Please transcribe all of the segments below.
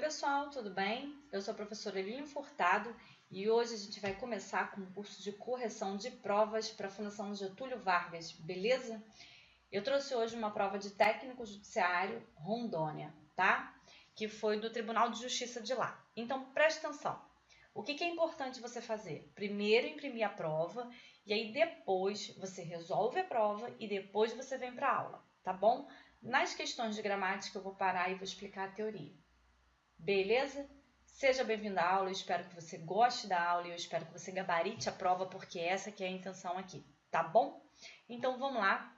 pessoal, tudo bem? Eu sou a professora Lilian Furtado e hoje a gente vai começar com um curso de correção de provas para a Fundação Getúlio Vargas, beleza? Eu trouxe hoje uma prova de técnico judiciário Rondônia, tá? Que foi do Tribunal de Justiça de lá. Então, preste atenção. O que é importante você fazer? Primeiro imprimir a prova e aí depois você resolve a prova e depois você vem para a aula, tá bom? Nas questões de gramática eu vou parar e vou explicar a teoria. Beleza? Seja bem-vindo à aula, eu espero que você goste da aula e eu espero que você gabarite a prova, porque essa que é a intenção aqui, tá bom? Então vamos lá.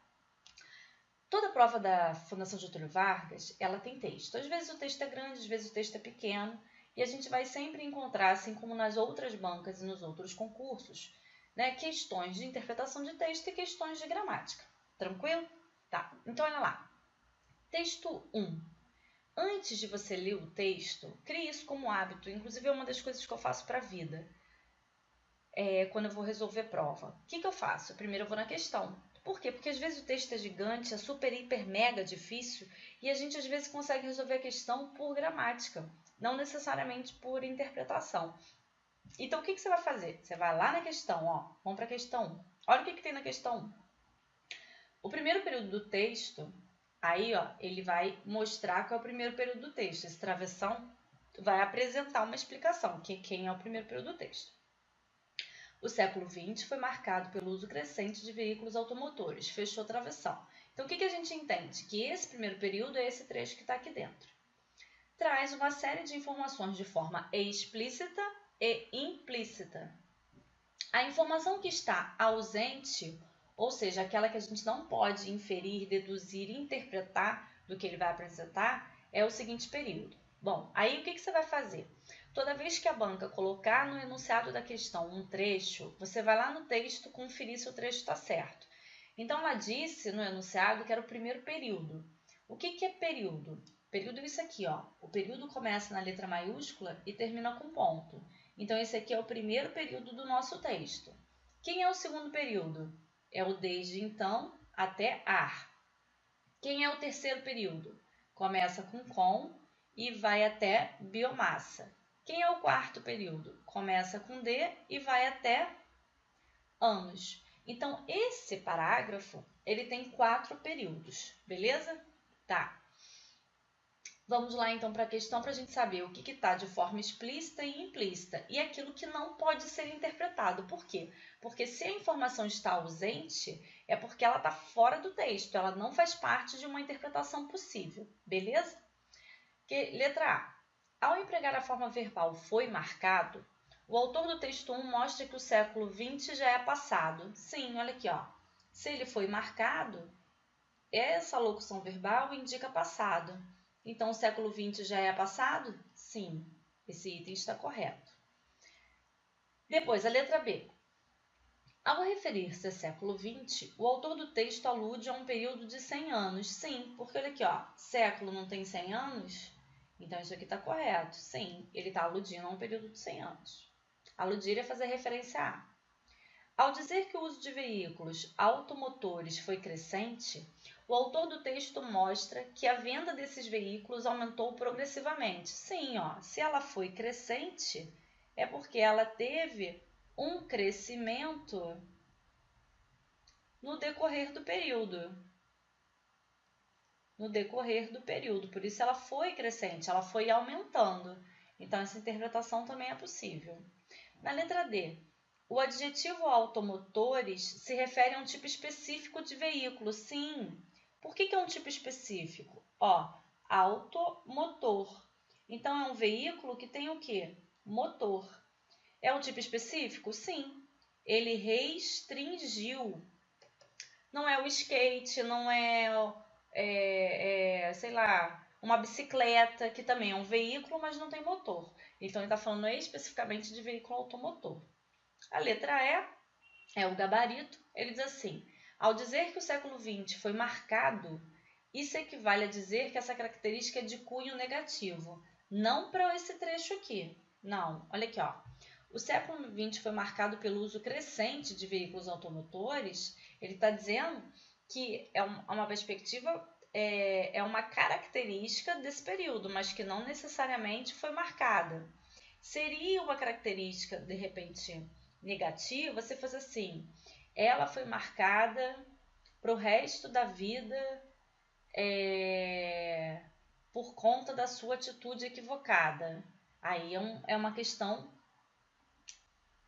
Toda prova da Fundação Getúlio Vargas, ela tem texto. Às vezes o texto é grande, às vezes o texto é pequeno, e a gente vai sempre encontrar, assim como nas outras bancas e nos outros concursos, né, questões de interpretação de texto e questões de gramática. Tranquilo? Tá, então olha lá. Texto 1. Antes de você ler o texto, crie isso como hábito. Inclusive, é uma das coisas que eu faço para a vida. Quando eu vou resolver prova. O que eu faço? Primeiro eu vou na questão. Por quê? Porque às vezes o texto é gigante, é super, hiper, mega difícil e a gente às vezes consegue resolver a questão por gramática, não necessariamente por interpretação. Então, o que você vai fazer? Você vai lá na questão, ó. Vamos para a questão 1. Olha o que tem na questão 1. O primeiro período do texto... Aí, ó, ele vai mostrar qual é o primeiro período do texto. Esse travessão vai apresentar uma explicação, que quem é o primeiro período do texto. O século XX foi marcado pelo uso crescente de veículos automotores. Fechou travessão. Então, o que a gente entende? Que esse primeiro período é esse trecho que está aqui dentro. Traz uma série de informações de forma explícita e implícita. A informação que está ausente, ou seja, aquela que a gente não pode inferir, deduzir, interpretar do que ele vai apresentar, é o seguinte período. Bom, aí o que você vai fazer? Toda vez que a banca colocar no enunciado da questão um trecho, você vai lá no texto conferir se o trecho está certo. Então, ela disse no enunciado que era o primeiro período. O que é período? Período é isso aqui, ó. O período começa na letra maiúscula e termina com ponto. Então, esse aqui é o primeiro período do nosso texto. Quem é o segundo período? É o desde então até ar. Quem é o terceiro período? Começa com e vai até biomassa. Quem é o quarto período? Começa com D e vai até anos. Então, esse parágrafo, ele tem 4 períodos, beleza? Tá. Vamos lá, então, para a questão para a gente saber o que está de forma explícita e implícita e aquilo que não pode ser interpretado. Por quê? Porque se a informação está ausente, é porque ela está fora do texto, ela não faz parte de uma interpretação possível, beleza? Letra A. Ao empregar a forma verbal foi marcado, o autor do texto 1 mostra que o século XX já é passado. Sim, olha aqui, ó. Se ele foi marcado, essa locução verbal indica passado. Então, o século XX já é passado? Sim, esse item está correto. Depois, a letra B. Ao referir-se a século XX, o autor do texto alude a um período de 100 anos. Sim, porque olha aqui, ó, século não tem 100 anos? Então, isso aqui está correto. Sim, ele está aludindo a um período de 100 anos. Aludir é fazer referência a. Ao dizer que o uso de veículos automotores foi crescente, o autor do texto mostra que a venda desses veículos aumentou progressivamente. Sim, ó, se ela foi crescente, é porque ela teve um crescimento no decorrer do período. Por isso ela foi crescente, ela foi aumentando. Então, essa interpretação também é possível. Na letra D, o adjetivo automotores se refere a um tipo específico de veículo. Sim. Por que é um tipo específico? Ó, automotor. Então, é um veículo que tem o quê? Motor. É um tipo específico? Sim. Ele restringiu. Não é o skate, não sei lá, uma bicicleta, que também é um veículo, mas não tem motor. Então, ele está falando especificamente de veículo automotor. A letra E é o gabarito. Ele diz assim: ao dizer que o século XX foi marcado, isso equivale a dizer que essa característica é de cunho negativo. Não para esse trecho aqui. Não, olha aqui, ó. O século XX foi marcado pelo uso crescente de veículos automotores. Ele está dizendo que é uma perspectiva é uma característica desse período, mas que não necessariamente foi marcada. Seria uma característica, de repente, negativa se fosse assim: ela foi marcada para o resto da vida por conta da sua atitude equivocada. Aí é uma questão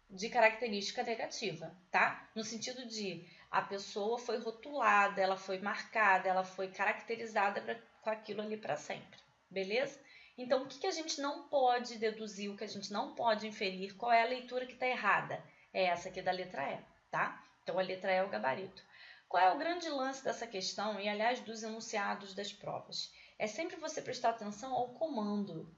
de característica negativa, tá? No sentido de a pessoa foi rotulada, ela foi marcada, ela foi caracterizada com aquilo ali para sempre, beleza? Então, o que a gente não pode deduzir, o que a gente não pode inferir, qual é a leitura que está errada? É essa aqui da letra E, tá? Então, a letra E é o gabarito. Qual é o grande lance dessa questão e, aliás, dos enunciados das provas? É sempre você prestar atenção ao comando,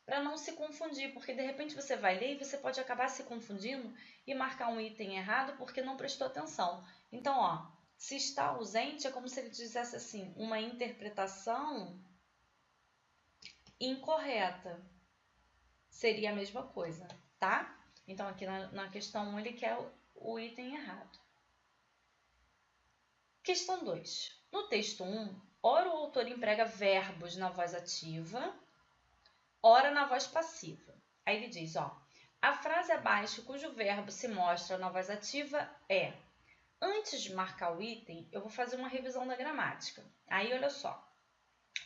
para não se confundir, porque de repente você vai ler e você pode acabar se confundindo e marcar um item errado porque não prestou atenção. Então, ó, se está ausente é como se ele dissesse assim, uma interpretação incorreta. Seria a mesma coisa, tá? Então, aqui na questão 1 ele quer o item errado. Questão 2. No texto 1, ora o autor emprega verbos na voz ativa, ora na voz passiva. Aí ele diz, ó, a frase abaixo cujo verbo se mostra na voz ativa é. Antes de marcar o item, eu vou fazer uma revisão da gramática. Aí, olha só.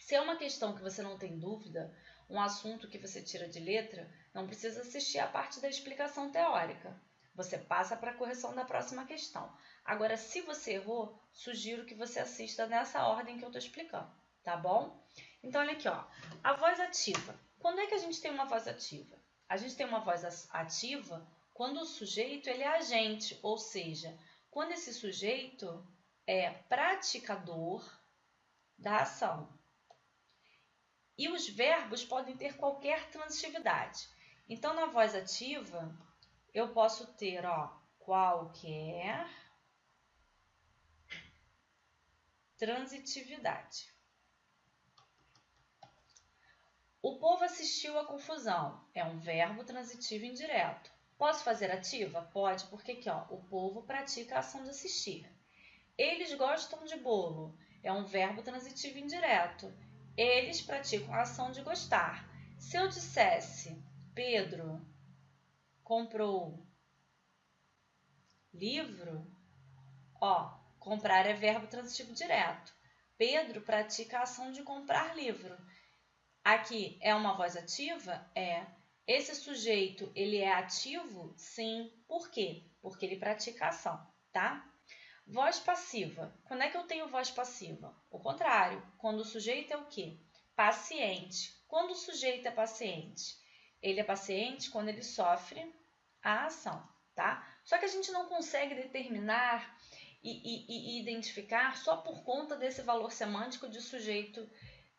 Se é uma questão que você não tem dúvida, um assunto que você tira de letra, não precisa assistir a parte da explicação teórica. Você passa para a correção da próxima questão. Agora, se você errou, sugiro que você assista nessa ordem que eu estou explicando, tá bom? Então, olha aqui, ó. A voz ativa. Quando é que a gente tem uma voz ativa? A gente tem uma voz ativa quando o sujeito ele é agente, ou seja, quando esse sujeito é praticador da ação. E os verbos podem ter qualquer transitividade. Então, na voz ativa, eu posso ter, ó, qualquer transitividade. O povo assistiu à confusão. É um verbo transitivo indireto. Posso fazer ativa? Pode, porque aqui, ó, o povo pratica a ação de assistir. Eles gostam de bolo. É um verbo transitivo indireto. Eles praticam a ação de gostar. Se eu dissesse, Pedro comprou livro, ó, comprar é verbo transitivo direto. Pedro pratica a ação de comprar livro. Aqui é uma voz ativa? É. Esse sujeito, ele é ativo? Sim. Por quê? Porque ele pratica a ação, tá? Voz passiva. Quando é que eu tenho voz passiva? O contrário. Quando o sujeito é o quê? Paciente. Quando o sujeito é paciente? Ele é paciente quando ele sofre a ação, tá? Só que a gente não consegue determinar e identificar só por conta desse valor semântico de sujeito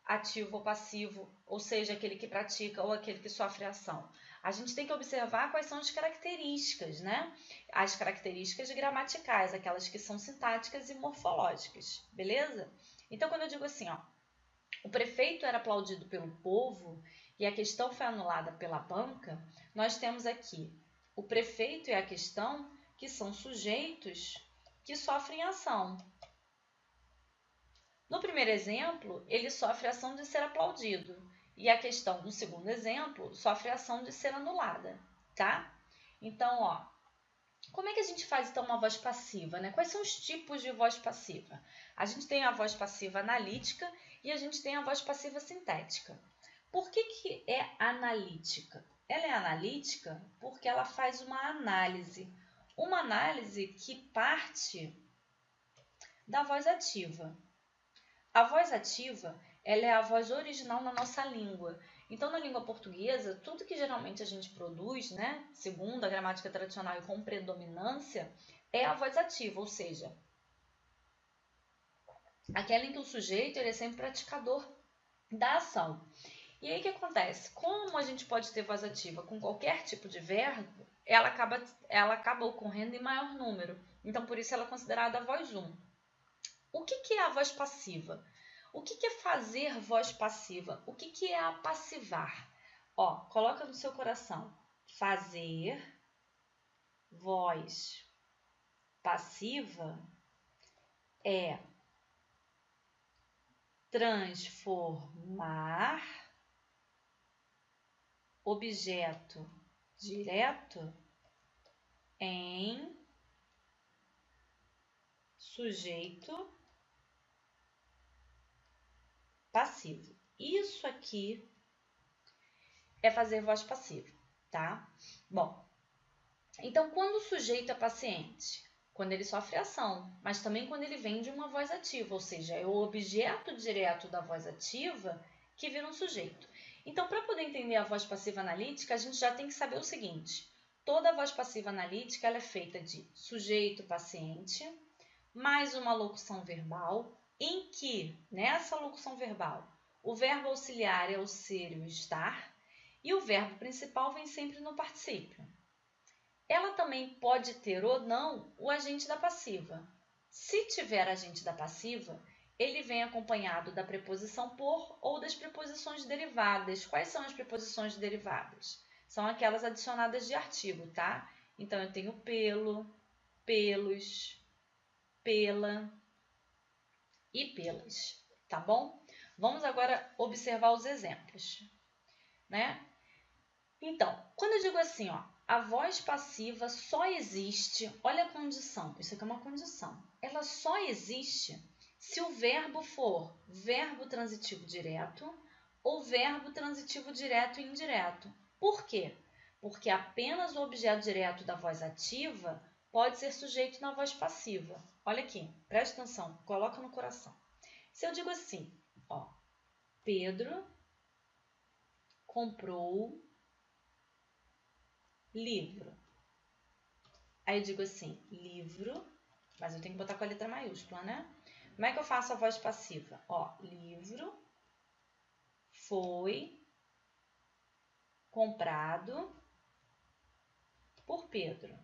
ativo ou passivo, ou seja, aquele que pratica ou aquele que sofre a ação. A gente tem que observar quais são as características, né? As características gramaticais, aquelas que são sintáticas e morfológicas, beleza? Então, quando eu digo assim, ó, o prefeito era aplaudido pelo povo e a questão foi anulada pela banca, nós temos aqui o prefeito e a questão, que são sujeitos que sofrem ação. No primeiro exemplo, ele sofre a ação de ser aplaudido. E a questão, no segundo exemplo, sofre a ação de ser anulada, tá? Então, ó, como é que a gente faz, então, uma voz passiva, né? Quais são os tipos de voz passiva? A gente tem a voz passiva analítica e a gente tem a voz passiva sintética. Por que é analítica? Ela é analítica porque ela faz uma análise que parte da voz ativa. A voz ativa, ela é a voz original na nossa língua. Então, na língua portuguesa, tudo que geralmente a gente produz, né, segundo a gramática tradicional e com predominância, é a voz ativa, ou seja, aquela em que o sujeito ele é sempre praticador da ação. E aí o que acontece? Como a gente pode ter voz ativa com qualquer tipo de verbo, ela acaba ocorrendo em maior número. Então, por isso ela é considerada a voz 1. O que é a voz passiva? O que é fazer voz passiva? O que é apassivar? Ó, coloca no seu coração. Fazer voz passiva é transformar objeto direto em sujeito passivo. Isso aqui é fazer voz passiva, tá? Bom, então quando o sujeito é paciente? Quando ele sofre ação, mas também quando ele vem de uma voz ativa, ou seja, é o objeto direto da voz ativa que vira um sujeito. Então, para poder entender a voz passiva analítica, a gente já tem que saber o seguinte: toda voz passiva analítica ela é feita de sujeito paciente, mais uma locução verbal, em que, nessa locução verbal, o verbo auxiliar é o ser e o estar, e o verbo principal vem sempre no particípio. Ela também pode ter ou não o agente da passiva. Se tiver agente da passiva, ele vem acompanhado da preposição por ou das preposições derivadas. Quais são as preposições derivadas? São aquelas adicionadas de artigo, tá? Então, eu tenho pelo, pelos, pela e pelas, tá bom? Vamos agora observar os exemplos, né? Então, quando eu digo assim, ó, a voz passiva só existe, olha a condição, isso aqui é uma condição, ela só existe se o verbo for verbo transitivo direto ou verbo transitivo direto e indireto. Por quê? Porque apenas o objeto direto da voz ativa pode ser sujeito na voz passiva. Olha aqui, presta atenção, coloca no coração. Se eu digo assim, ó, Pedro comprou livro. Aí eu digo assim, livro, mas eu tenho que botar com a letra maiúscula, né? Como é que eu faço a voz passiva? Ó, livro foi comprado por Pedro.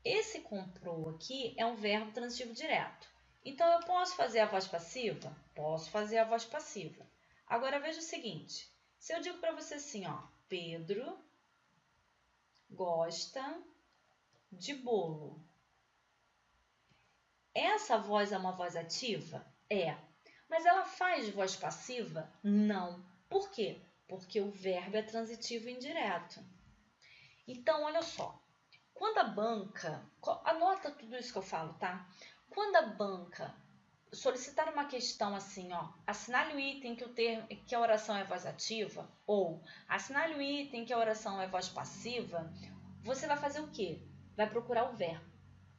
Esse comprou aqui é um verbo transitivo direto. Então, eu posso fazer a voz passiva? Posso fazer a voz passiva. Agora, veja o seguinte. Se eu digo para você assim, ó, Pedro gosta de bolo. Essa voz é uma voz ativa? É. Mas ela faz voz passiva? Não. Por quê? Porque o verbo é transitivo indireto. Então, olha só. Quando a banca... Anota tudo isso que eu falo, tá? Quando a banca solicitar uma questão assim, ó, assinale o item que a oração é voz ativa, ou assinale o item que a oração é voz passiva, você vai fazer o quê? Vai procurar o verbo.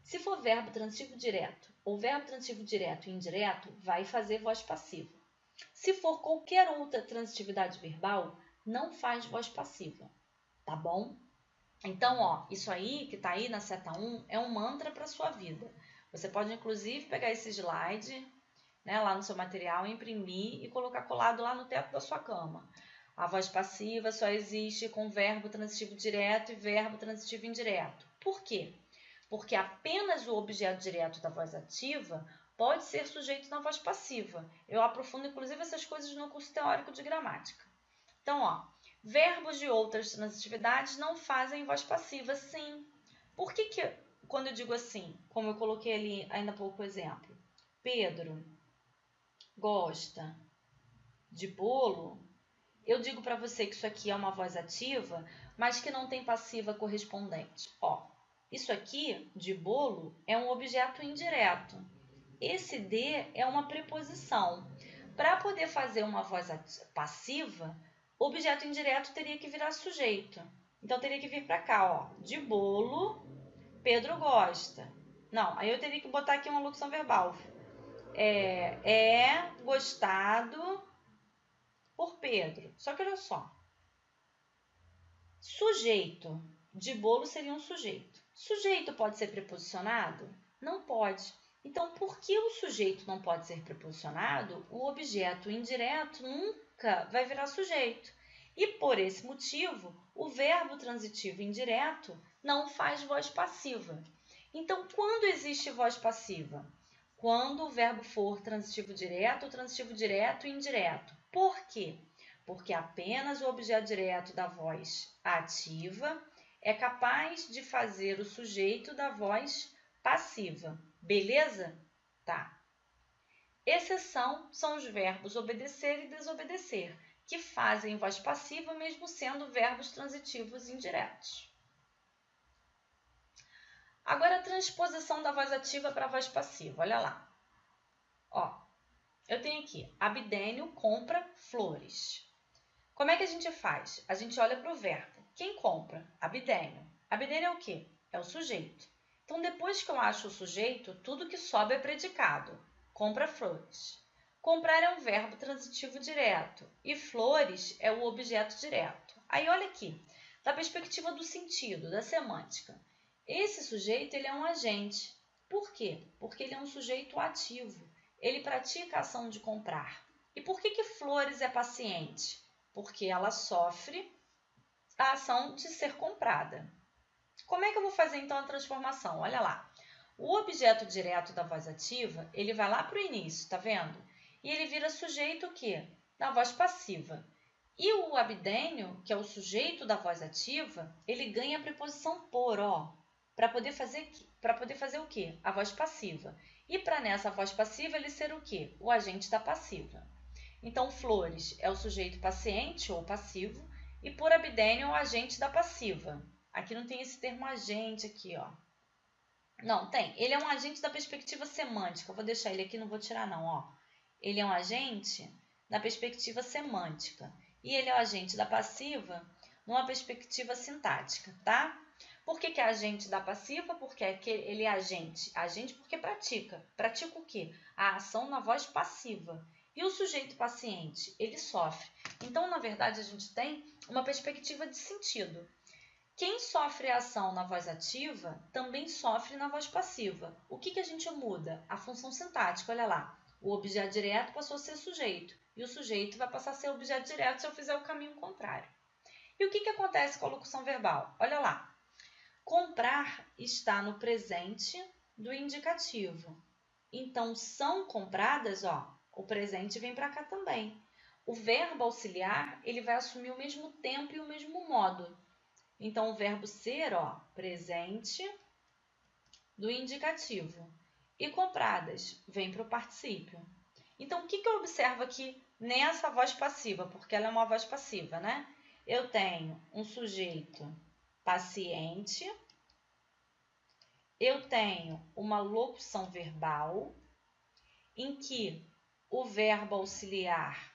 Se for verbo transitivo direto ou verbo transitivo direto e indireto, vai fazer voz passiva. Se for qualquer outra transitividade verbal, não faz voz passiva, tá bom? Então, ó, isso aí que está aí na seta 1 é um mantra para a sua vida. Você pode, inclusive, pegar esse slide, né, lá no seu material, imprimir e colocar colado lá no teto da sua cama. A voz passiva só existe com verbo transitivo direto e verbo transitivo indireto. Por quê? Porque apenas o objeto direto da voz ativa pode ser sujeito na voz passiva. Eu aprofundo, inclusive, essas coisas no curso teórico de gramática. Então, ó, verbos de outras transitividades não fazem voz passiva, sim. Por que quando eu digo assim, como eu coloquei ali ainda há pouco exemplo, Pedro gosta de bolo, eu digo para você que isso aqui é uma voz ativa, mas que não tem passiva correspondente. Ó, isso aqui, de bolo, é um objeto indireto. Esse de é uma preposição. Para poder fazer uma voz passiva, o objeto indireto teria que virar sujeito. Então, teria que vir para cá, ó. De bolo, Pedro gosta. Não, aí eu teria que botar aqui uma locução verbal. É gostado por Pedro. Só que olha só. Sujeito de bolo seria um sujeito. Sujeito pode ser preposicionado? Não pode. Então, por que o sujeito não pode ser preposicionado? O objeto indireto nunca vai virar sujeito. E por esse motivo, o verbo transitivo indireto não faz voz passiva. Então, quando existe voz passiva? Quando o verbo for transitivo direto ou transitivo direto e indireto. Por quê? Porque apenas o objeto direto da voz ativa é capaz de fazer o sujeito da voz passiva. Beleza? Tá. Exceção são os verbos obedecer e desobedecer, que fazem voz passiva mesmo sendo verbos transitivos indiretos. Agora a transposição da voz ativa para a voz passiva, olha lá. Ó, eu tenho aqui, Abdênio compra flores. Como é que a gente faz? A gente olha para o verbo. Quem compra? Abdênio. Abdênio é o quê? É o sujeito. Então, depois que eu acho o sujeito, tudo que sobe é predicado. Compra flores. Comprar é um verbo transitivo direto e flores é o objeto direto. Aí, olha aqui, da perspectiva do sentido, da semântica. Esse sujeito ele é um agente. Por quê? Porque ele é um sujeito ativo. Ele pratica a ação de comprar. E por que flores é paciente? Porque ela sofre a ação de ser comprada. Como é que eu vou fazer então a transformação? Olha lá. O objeto direto da voz ativa, ele vai lá para o início, tá vendo? E ele vira sujeito o quê? Da voz passiva. E o abdênio, que é o sujeito da voz ativa, ele ganha a preposição por, ó, para poder fazer o quê? A voz passiva. E para nessa voz passiva ele ser o quê? O agente da passiva. Então, flores é o sujeito paciente ou passivo e por abdênio é o agente da passiva. Aqui não tem esse termo agente aqui, ó. Não, tem. Ele é um agente da perspectiva semântica. Eu vou deixar ele aqui, não vou tirar não, ó. Ele é um agente da perspectiva semântica e ele é o agente da passiva numa perspectiva sintática, tá? Por que é agente da passiva? Porque ele é agente. Agente porque pratica. Pratica o quê? A ação na voz passiva. E o sujeito paciente, ele sofre. Então, na verdade, a gente tem uma perspectiva de sentido. Quem sofre a ação na voz ativa também sofre na voz passiva. O que a gente muda? A função sintática, olha lá. O objeto direto passou a ser sujeito e o sujeito vai passar a ser objeto direto se eu fizer o caminho contrário. E o que acontece com a locução verbal? Olha lá. Comprar está no presente do indicativo. Então, são compradas, ó, o presente vem para cá também. O verbo auxiliar, ele vai assumir o mesmo tempo e o mesmo modo. Então, o verbo ser, ó, presente do indicativo. E compradas, vem para o particípio. Então, o que eu observo aqui nessa voz passiva? Porque ela é uma voz passiva, né? Eu tenho um sujeito paciente, eu tenho uma locução verbal, em que o verbo auxiliar,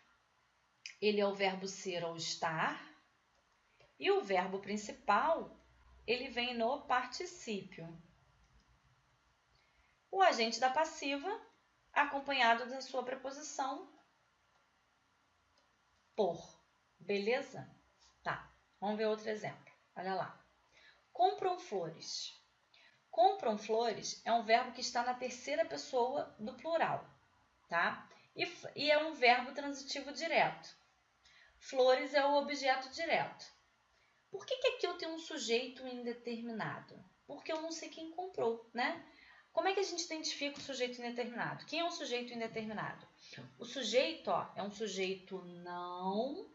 ele é o verbo ser ou estar, e o verbo principal, ele vem no particípio. O agente da passiva, acompanhado da sua preposição por. Beleza? Tá, vamos ver outro exemplo. Olha lá. Compram flores. Compram flores é um verbo que está na terceira pessoa do plural, tá? E é um verbo transitivo direto. Flores é o objeto direto. Por que aqui eu tenho um sujeito indeterminado? Porque eu não sei quem comprou, né? Como é que a gente identifica o sujeito indeterminado? Quem é o sujeito indeterminado? O sujeito, ó, é um sujeito não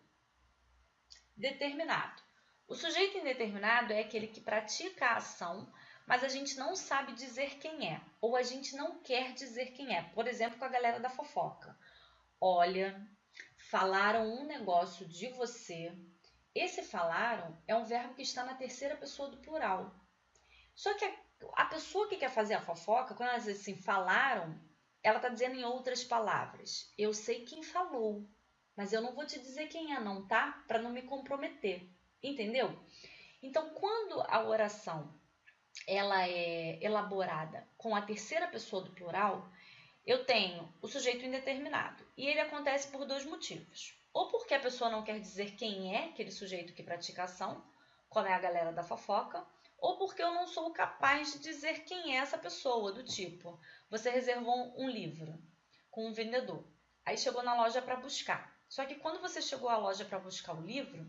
determinado. O sujeito indeterminado é aquele que pratica a ação, mas a gente não sabe dizer quem é, ou a gente não quer dizer quem é. Por exemplo, com a galera da fofoca. Olha, falaram um negócio de você. Esse falaram é um verbo que está na terceira pessoa do plural. Só que a pessoa que quer fazer a fofoca, quando ela diz assim, falaram, ela está dizendo em outras palavras. Eu sei quem falou, mas eu não vou te dizer quem é não, tá? Para não me comprometer. Entendeu? Então, quando a oração ela é elaborada com a terceira pessoa do plural, eu tenho o sujeito indeterminado. E ele acontece por dois motivos. Ou porque a pessoa não quer dizer quem é aquele sujeito que pratica a ação, como é a galera da fofoca, ou porque eu não sou capaz de dizer quem é essa pessoa, do tipo, você reservou um livro com um vendedor, aí chegou na loja para buscar. Só que quando você chegou à loja para buscar o livro,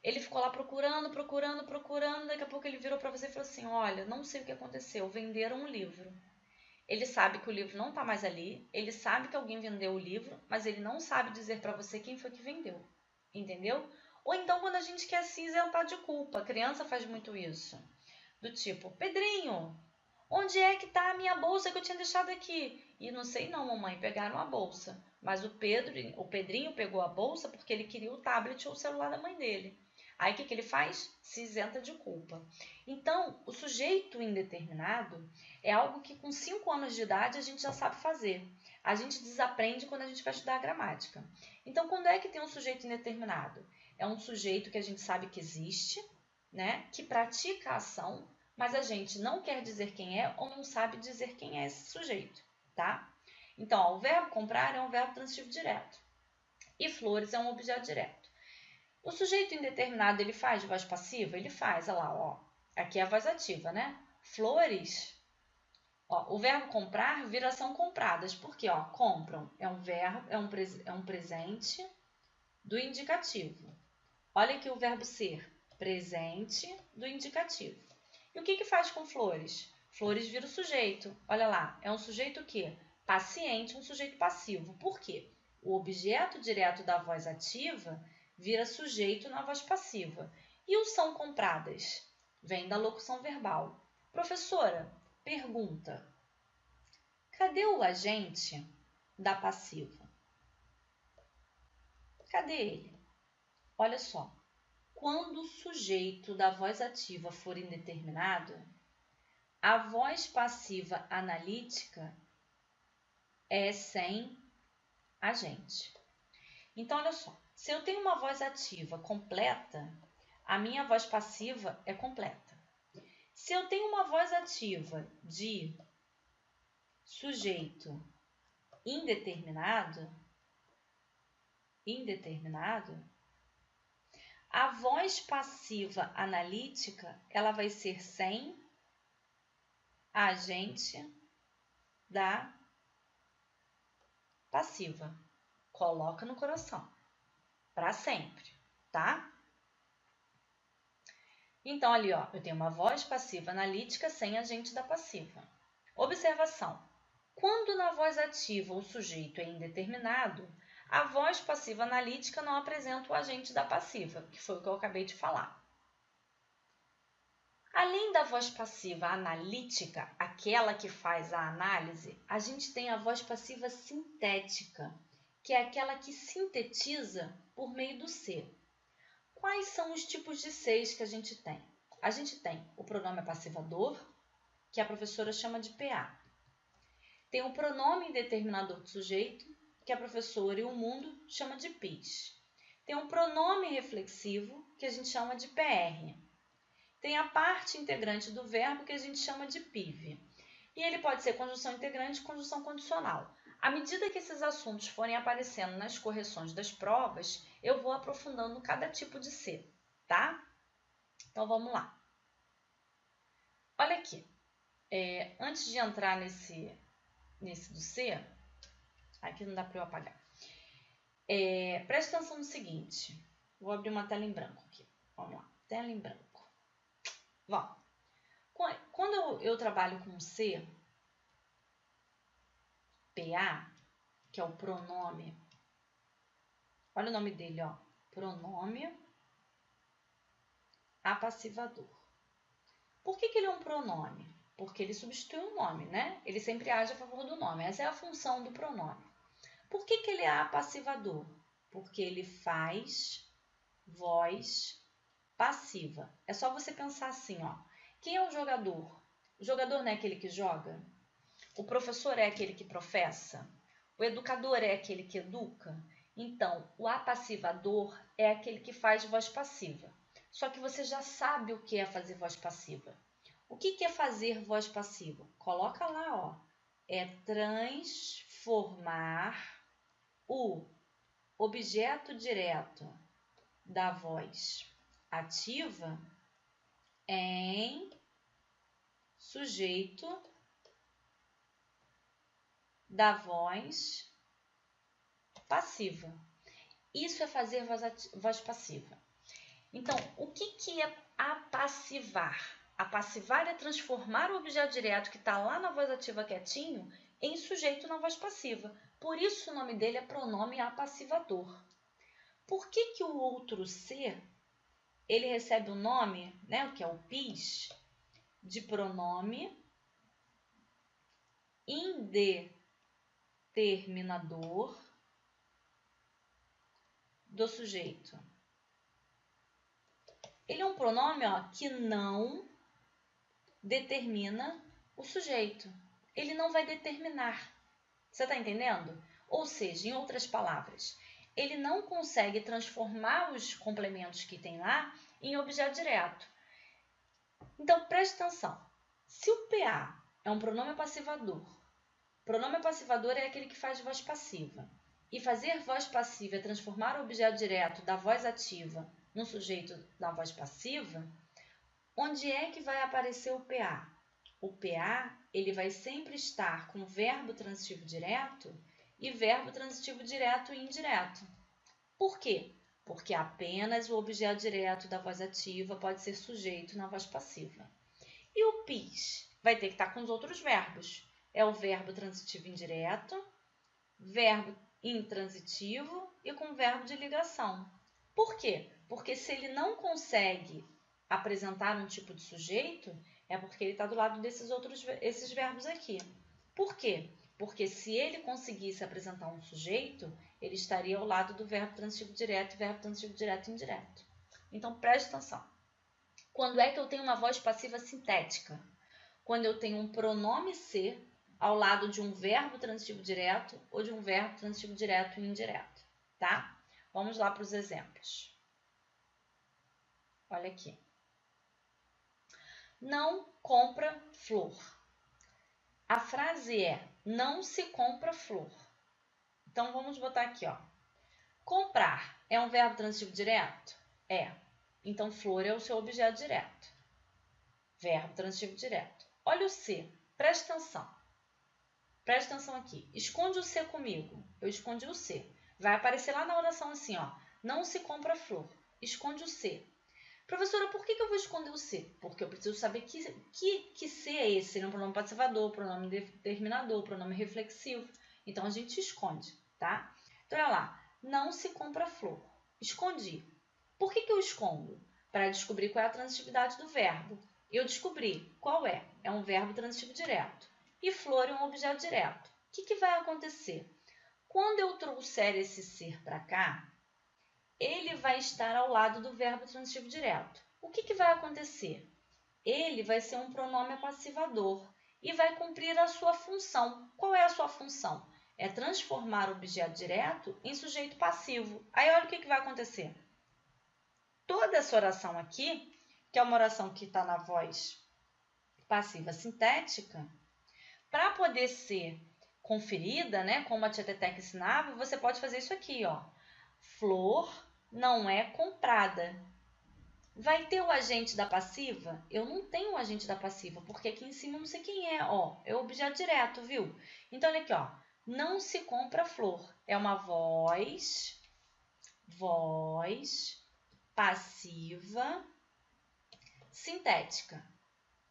ele ficou lá procurando, daqui a pouco ele virou para você e falou assim, olha, não sei o que aconteceu, venderam um livro. Ele sabe que o livro não está mais ali, ele sabe que alguém vendeu o livro, mas ele não sabe dizer para você quem foi que vendeu, entendeu? Ou então quando a gente quer se isentar de culpa, a criança faz muito isso, do tipo, Pedrinho, Onde é que está a minha bolsa que eu tinha deixado aqui? E não sei não, mamãe, pegaram a bolsa. Mas o Pedrinho pegou a bolsa porque ele queria o tablet ou o celular da mãe dele. Aí o que ele faz? Se isenta de culpa. Então, o sujeito indeterminado é algo que com 5 anos de idade a gente já sabe fazer. A gente desaprende quando a gente vai estudar a gramática. Então, quando é que tem um sujeito indeterminado? É um sujeito que a gente sabe que existe, né? Que pratica a ação, mas a gente não quer dizer quem é ou não sabe dizer quem é esse sujeito, tá? Então, ó, o verbo comprar é um verbo transitivo direto e flores é um objeto direto. O sujeito indeterminado, ele faz voz passiva? Ele faz, olha lá, ó. Aqui é a voz ativa, né? Flores, ó, o verbo comprar vira ação compradas, porque, ó, compram é um verbo, é um presente do indicativo. Olha aqui o verbo ser, presente do indicativo. E o que faz com flores? Flores vira o sujeito. Olha lá, é um sujeito o quê? Paciente, um sujeito passivo. Por quê? O objeto direto da voz ativa vira sujeito na voz passiva. E o são compradas? Vem da locução verbal. Professora, pergunta. Cadê o agente da passiva? Cadê ele? Olha só. Quando o sujeito da voz ativa for indeterminado, a voz passiva analítica é sem agente. Então, olha só. Se eu tenho uma voz ativa completa, a minha voz passiva é completa. Se eu tenho uma voz ativa de sujeito indeterminado, a voz passiva analítica, ela vai ser sem agente da passiva. Coloca no coração. Para sempre, tá? Então, ali, ó, eu tenho uma voz passiva analítica sem agente da passiva. Observação. Quando na voz ativa o sujeito é indeterminado, a voz passiva analítica não apresenta o agente da passiva, que foi o que eu acabei de falar. Além da voz passiva analítica, aquela que faz a análise, a gente tem a voz passiva sintética, que é aquela que sintetiza por meio do ser. Quais são os tipos de seres que a gente tem? A gente tem o pronome passivador, que a professora chama de PA. Tem o pronome indeterminador do sujeito, que a professora e o mundo chama de PIS. Tem um pronome reflexivo, que a gente chama de PR. Tem a parte integrante do verbo, que a gente chama de PIV. E ele pode ser conjunção integrante e conjunção condicional. À medida que esses assuntos forem aparecendo nas correções das provas, eu vou aprofundando cada tipo de ser, tá? Então, vamos lá. Olha aqui. Antes de entrar nesse do ser, aqui não dá para eu apagar. Preste atenção no seguinte. Vou abrir uma tela em branco aqui. Vamos lá. Tela em branco. Vamos. Quando eu trabalho com ser, PA, que é o pronome, olha o nome dele, ó, pronome apassivador. Por que ele é um pronome? Porque ele substitui o nome, né? Ele sempre age a favor do nome. Essa é a função do pronome. Por que ele é apassivador? Porque ele faz voz passiva. É só você pensar assim, ó. Quem é o jogador? O jogador não é aquele que joga? O professor é aquele que professa? O educador é aquele que educa? Então, o apassivador é aquele que faz voz passiva. Só que você já sabe o que é fazer voz passiva. O que é fazer voz passiva? Coloca lá, ó. É transformar o objeto direto da voz ativa em sujeito da voz passiva. Isso é fazer voz passiva. Então, o que é apassivar? Apassivar é transformar o objeto direto que está lá na voz ativa quietinho em sujeito na voz passiva. Por isso o nome dele é pronome apassivador. Por que o outro ser, ele recebe o nome, né, que é o PIS, de pronome indeterminador do sujeito. Ele é um pronome que não determina o sujeito. Ele não vai determinar. Você está entendendo? Ou seja, em outras palavras, ele não consegue transformar os complementos que tem lá em objeto direto. Então, preste atenção. Se o PA é um pronome passivador, pronome passivador é aquele que faz voz passiva, e fazer voz passiva é transformar o objeto direto da voz ativa no sujeito da voz passiva, onde é que vai aparecer o PA? O PA ele vai sempre estar com verbo transitivo direto e verbo transitivo direto e indireto. Por quê? Porque apenas o objeto direto da voz ativa pode ser sujeito na voz passiva. E o PIS vai ter que estar com os outros verbos. É o verbo transitivo indireto, verbo intransitivo e com verbo de ligação. Por quê? Porque se ele não consegue apresentar um tipo de sujeito, é porque ele está do lado esses verbos aqui. Por quê? Porque se ele conseguisse apresentar um sujeito, ele estaria ao lado do verbo transitivo direto e verbo transitivo direto e indireto. Então, preste atenção. Quando é que eu tenho uma voz passiva sintética? Quando eu tenho um pronome ser ao lado de um verbo transitivo direto ou de um verbo transitivo direto e indireto, tá? Vamos lá para os exemplos. Olha aqui. Não compra flor. A frase é: não se compra flor. Então, vamos botar aqui, Comprar é um verbo transitivo direto? É. Então, flor é o seu objeto direto. Verbo transitivo direto. Olha o C. Presta atenção. Presta atenção aqui. Esconde o C comigo. Eu escondi o C. Vai aparecer lá na oração assim, não se compra flor. Esconde o C. Professora, por que eu vou esconder o C? Porque eu preciso saber que C é esse. Seria um pronome passivador, pronome determinador, pronome reflexivo. Então, a gente esconde, tá? Então, olha lá. Não se compra flor. Escondi. Por que eu escondo? Para descobrir qual é a transitividade do verbo. Eu descobri qual é. É um verbo transitivo direto. E flor é um objeto direto. O que vai acontecer? Quando eu trouxer esse ser para cá, ele vai estar ao lado do verbo transitivo direto. O que vai acontecer? Ele vai ser um pronome passivador e vai cumprir a sua função. Qual é a sua função? É transformar o objeto direto em sujeito passivo. Aí olha o que vai acontecer. Toda essa oração aqui, que é uma oração que está na voz passiva sintética, para poder ser conferida, como a tia Teteca ensinava, você pode fazer isso aqui, Flor não é comprada. Vai ter o agente da passiva? Eu não tenho o agente da passiva, porque aqui em cima eu não sei quem é, é o objeto direto, viu? Então, olha aqui, não se compra flor. É uma voz passiva sintética.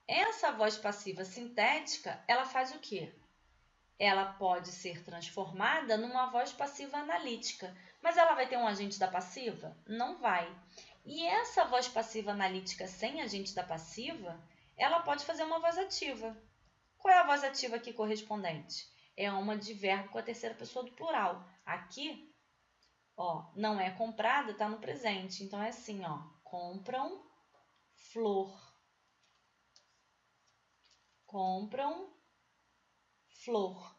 Essa voz passiva sintética, ela faz o quê? Ela pode ser transformada numa voz passiva analítica. Mas ela vai ter um agente da passiva? Não vai. E essa voz passiva analítica sem agente da passiva, ela pode fazer uma voz ativa. Qual é a voz ativa aqui correspondente? É uma de verbo com a terceira pessoa do plural. Aqui, não é comprada, está no presente. Então, é assim, compram flor. Compram flor.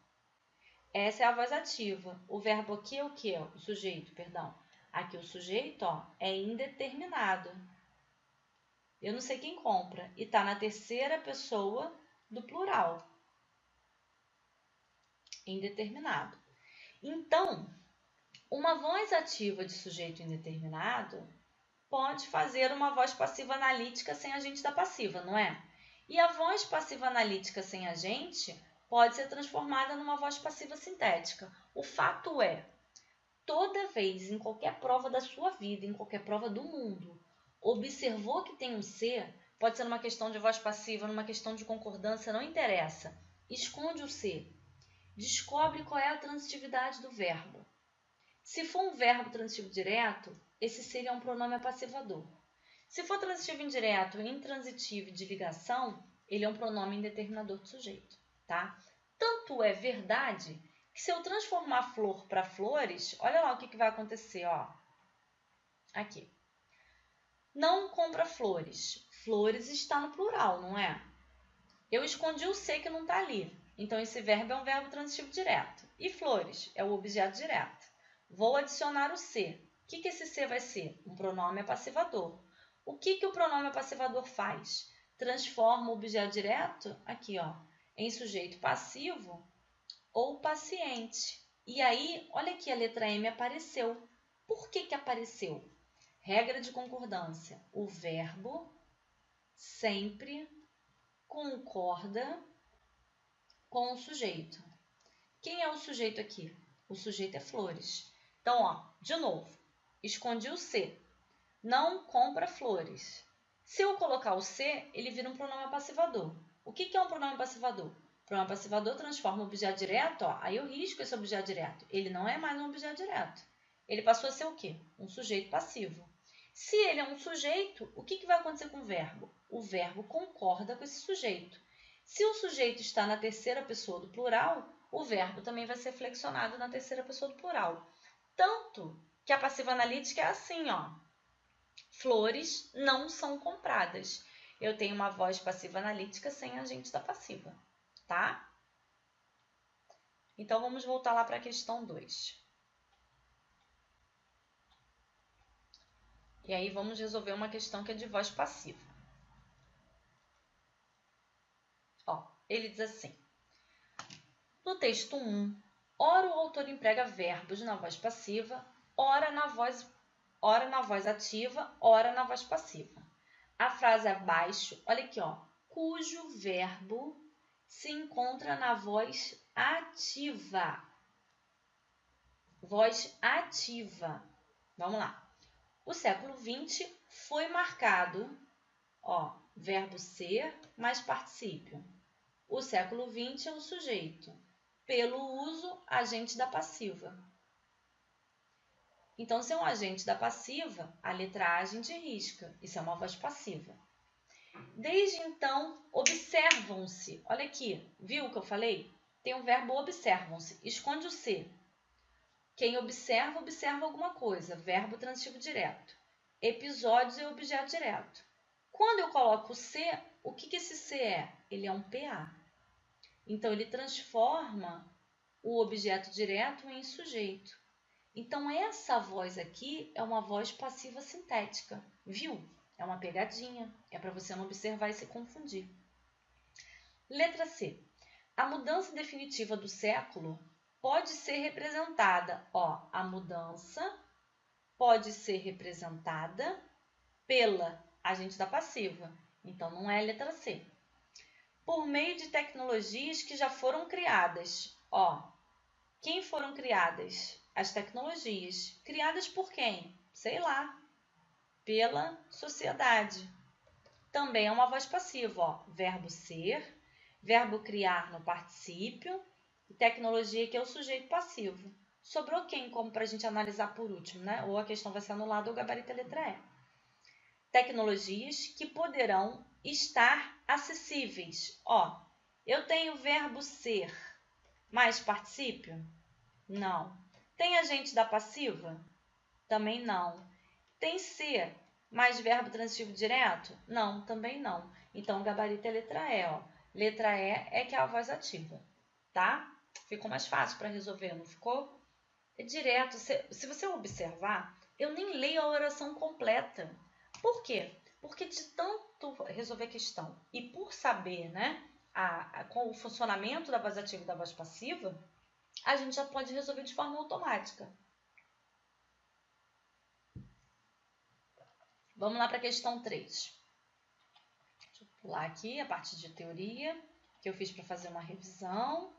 Essa é a voz ativa. O verbo aqui é o quê? O sujeito, perdão. Aqui o sujeito, é indeterminado. Eu não sei quem compra. E está na terceira pessoa do plural. Indeterminado. Então, uma voz ativa de sujeito indeterminado pode fazer uma voz passiva analítica sem agente da passiva, não é? E a voz passiva analítica sem agente pode ser transformada numa voz passiva sintética. O fato é, toda vez, em qualquer prova da sua vida, em qualquer prova do mundo, observou que tem um C, pode ser numa questão de voz passiva, numa questão de concordância, não interessa. Esconde o C. Descobre qual é a transitividade do verbo. Se for um verbo transitivo direto, esse seria um pronome passivador. Se for transitivo indireto, intransitivo e de ligação, ele é um pronome indeterminador do sujeito, tá? Tanto tanto é verdade que se eu transformar flor para flores, olha lá o que vai acontecer, ó. Aqui. Não compra flores. Flores está no plural, não é? Eu escondi o C que não está ali. Então, esse verbo é um verbo transitivo direto. E flores é o objeto direto. Vou adicionar o C. O que esse C vai ser? Um pronome apassivador. O que o pronome apassivador faz? Transforma o objeto direto, aqui, ó, em sujeito passivo ou paciente. E aí, olha aqui, a letra M apareceu. Por que apareceu? Regra de concordância. O verbo sempre concorda com o sujeito. Quem é o sujeito aqui? O sujeito é flores. Então, ó, de novo, escondi o C. Não compra flores. Se eu colocar o C, ele vira um pronome passivador. O que é um pronome passivador? O pronome passivador transforma o objeto direto, ó, aí eu risco esse objeto direto. Ele não é mais um objeto direto. Ele passou a ser o quê? Um sujeito passivo. Se ele é um sujeito, o que vai acontecer com o verbo? O verbo concorda com esse sujeito. Se o sujeito está na terceira pessoa do plural, o verbo também vai ser flexionado na terceira pessoa do plural. Tanto que a passiva analítica é assim, ó. Flores não são compradas. Eu tenho uma voz passiva analítica sem agente da passiva, tá? Então, vamos voltar lá para a questão 2. E aí, vamos resolver uma questão que é de voz passiva. Ó, ele diz assim. No texto 1, ora o autor emprega verbos na voz passiva, ora na voz ativa, ora na voz passiva. A frase abaixo, olha aqui, ó, cujo verbo se encontra na voz ativa. Voz ativa. Vamos lá. O século XX foi marcado, ó, verbo ser mais particípio. O século XX é o sujeito. Pelo uso, agente da passiva. Então, se é um agente da passiva, a letra A a gente risca. Isso é uma voz passiva. Desde então, observam-se. Olha aqui, viu o que eu falei? Tem o verbo observam-se. Esconde o C. Quem observa, observa alguma coisa. Verbo transitivo direto. Episódios é objeto direto. Quando eu coloco o C, o que esse C é? Ele é um PA. Então, ele transforma o objeto direto em sujeito. Então, essa voz aqui é uma voz passiva sintética. Viu? É uma pegadinha. É para você não observar e se confundir. Letra C. A mudança definitiva do século pode ser representada. Ó, a mudança pode ser representada pela agente da passiva. Então, não é a letra C. Por meio de tecnologias que já foram criadas. Ó, quem foram criadas? As tecnologias. Criadas por quem? Sei lá. Pela sociedade. Também é uma voz passiva, ó. Verbo ser, verbo criar no particípio e tecnologia que é o sujeito passivo. Sobrou quem como para a gente analisar por último, né? Ou a questão vai ser anulada ou gabarito a letra E. Tecnologias que poderão estar acessíveis. Ó, eu tenho o verbo ser mais particípio? Não. Tem agente da passiva? Também não. Tem ser mais verbo transitivo direto? Não, também não. Então, o gabarito é letra E, ó. Letra E é que é a voz ativa, tá? Ficou mais fácil para resolver, não ficou? É direto. Se você observar, eu nem leio a oração completa. Por quê? Porque de tanto resolver a questão e por saber, né, com o funcionamento da voz ativa e da voz passiva, a gente já pode resolver de forma automática. Vamos lá para a questão 3. Deixa eu pular aqui a parte de teoria, que eu fiz para fazer uma revisão,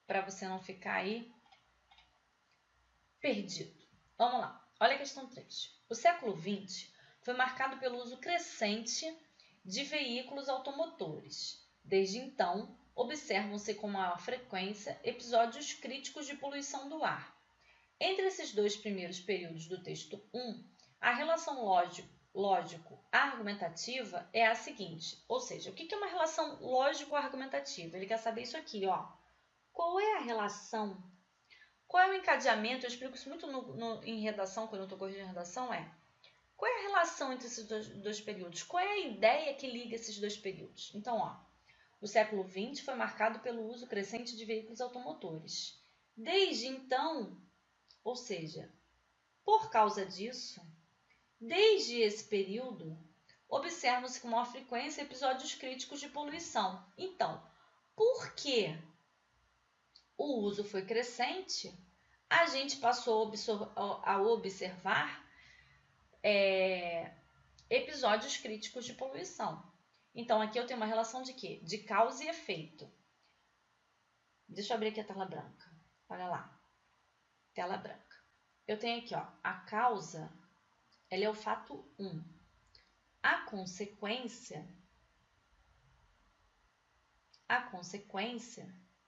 para você não ficar aí perdido. Vamos lá, olha a questão 3. O século XX foi marcado pelo uso crescente de veículos automotores. Desde então, observam-se com maior frequência episódios críticos de poluição do ar. Entre esses dois primeiros períodos do texto 1, a relação lógico-argumentativa é a seguinte, ou seja, o que é uma relação lógico-argumentativa? Ele quer saber isso aqui, ó. Qual é a relação? Qual é o encadeamento? Eu explico isso muito em redação, quando eu estou corrigindo redação, qual é a relação entre esses dois períodos? Qual é a ideia que liga esses dois períodos? Então, ó, o século XX foi marcado pelo uso crescente de veículos automotores. Desde então, ou seja, por causa disso, desde esse período, observam-se com maior frequência episódios críticos de poluição. Então, por que o uso foi crescente, a gente passou a observar episódios críticos de poluição. Então, aqui eu tenho uma relação de quê? De causa e efeito. Deixa eu abrir aqui a tela branca. Olha lá. Tela branca. Eu tenho aqui, ó, a causa, ela é o fato 1. A consequência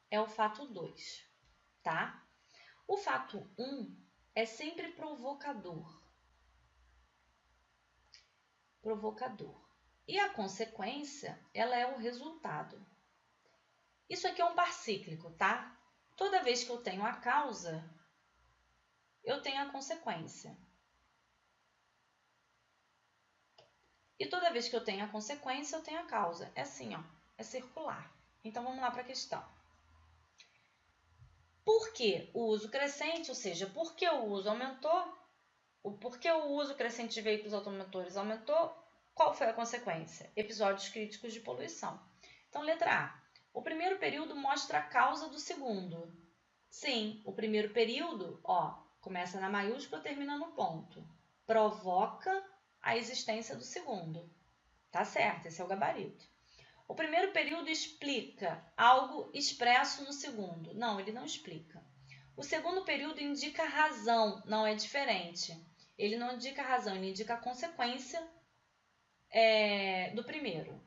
é o fato 2, tá? O fato 1 é sempre provocador. E a consequência, ela é o resultado. Isso aqui é um par cíclico, tá? Toda vez que eu tenho a causa, eu tenho a consequência. E toda vez que eu tenho a consequência, eu tenho a causa. É assim, ó, é circular. Então, vamos lá para a questão. Por que o uso crescente, ou seja, por que o uso aumentou? Por que o uso crescente de veículos automotores aumentou? Qual foi a consequência? Episódios críticos de poluição. Então, letra A. O primeiro período mostra a causa do segundo. Sim, o primeiro período, ó, começa na maiúscula, termina no ponto. Provoca a existência do segundo. Tá certo, esse é o gabarito. O primeiro período explica algo expresso no segundo. Não, ele não explica. O segundo período indica razão, não é diferente. Ele não indica razão, ele indica a consequência do primeiro.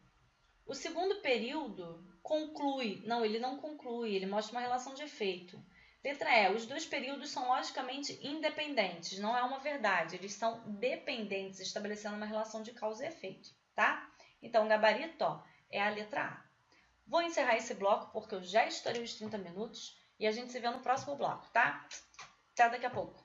O segundo período conclui. Não, ele não conclui, ele mostra uma relação de efeito. Letra E. Os dois períodos são logicamente independentes, não é uma verdade. Eles são dependentes, estabelecendo uma relação de causa e efeito, tá? Então, o gabarito, ó, é a letra A. Vou encerrar esse bloco porque eu já estourei os 30 minutos e a gente se vê no próximo bloco, tá? Até daqui a pouco.